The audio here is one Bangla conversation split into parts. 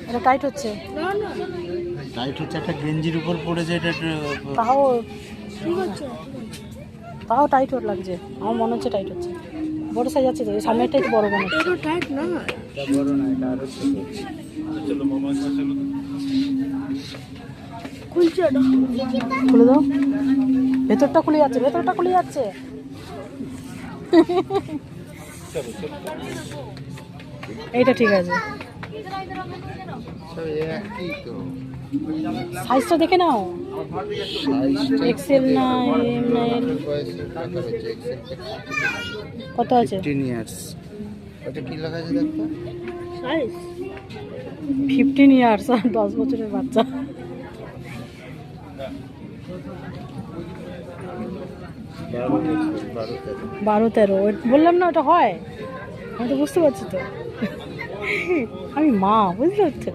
এটা টাইট হচ্ছে, টাইট হচ্ছে, একটা গেঞ্জির উপর পড়েছে, এটা তাও তাও টাইট লাগছে। আমার মনে হচ্ছে টাইট হচ্ছে, বড় সাইজ আছে তো, সামনেরটা একটু বড় মনে হচ্ছে। এটা টাইট না, এটা বড় না, এটা আরো ছোট। চলো মামা চলো, খুলছে না, খুলে দাও। ভেতরটা খুলে যাচ্ছে, ভেতরটা খুলে যাচ্ছে। এইটা ঠিক আছে, সব একই তো। সাইজটা দেখে নাও, এক্সেল না এম না এল, কত আছে? 15 ইয়ার্স। ওটা কি লেখা আছে দেখো? সাইজ 15 ইয়ার্স আর 10 বছরের বাচ্চা। 12-13 বললাম না, ওটা হয়। আমি তো বুঝতে পারছি তো, আমি মা, বুঝতে পারছো?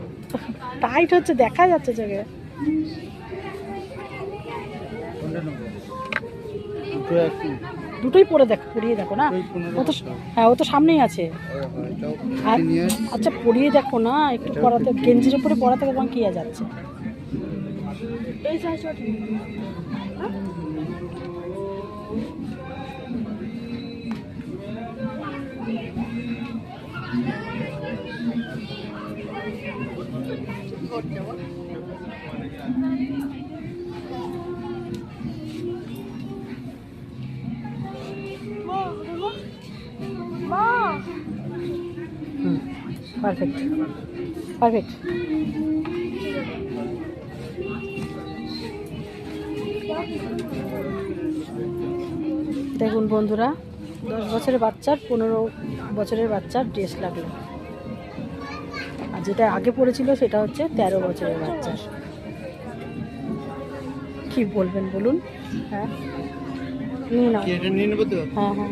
টাইট হচ্ছে, দেখা যাচ্ছে চোখে। দুটো একই। দুটোই পরে দেখো, পরিয়ে দেখো না। ও তো, হ্যাঁ ও তো সামনেই আছে। আর আচ্ছা পরিয়ে দেখো না, একটু পরাতে, গেঞ্জির উপরে পরাতে তোমার কি যাচ্ছে। এই সাইজটা পারফেক্ট পারফেক্ট। দেখুন বন্ধুরা, 10 বছরের বাচ্চার 15 বছরের বাচ্চার ড্রেস লাগলো, আর যেটা আগে পড়েছিল সেটা হচ্ছে 13 বছরের বাচ্চার। কি বলবেন বলুন? হ্যাঁ নিয়ে নাও। এটা নিয়ে নেবো তো? হ্যাঁ হ্যাঁ,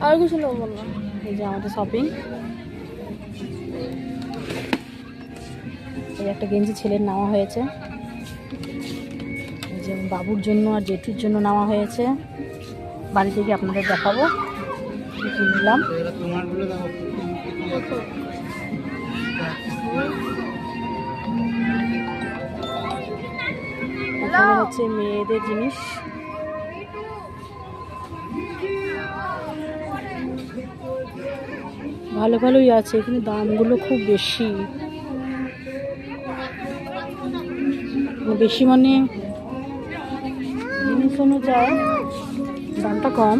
আর কিছু নেবো বললাম। এই যে আমাদের শপিং। এই একটা গেঞ্জি ছেলের নেওয়া হয়েছে, এই যে বাবুর জন্য আর জেঠুর জন্য নেওয়া হয়েছে। বাড়িতে গিয়ে আপনাদের দেখাবো কি কি নিলাম। এগুলো তোমারগুলো দেখো। এখানে হচ্ছে মেয়েদের জিনিস, ভালো ভালোই আছে, এখানে দামগুলো খুব বেশি। বেশি মানে জিনিস অনুযায়ী দামটা কম।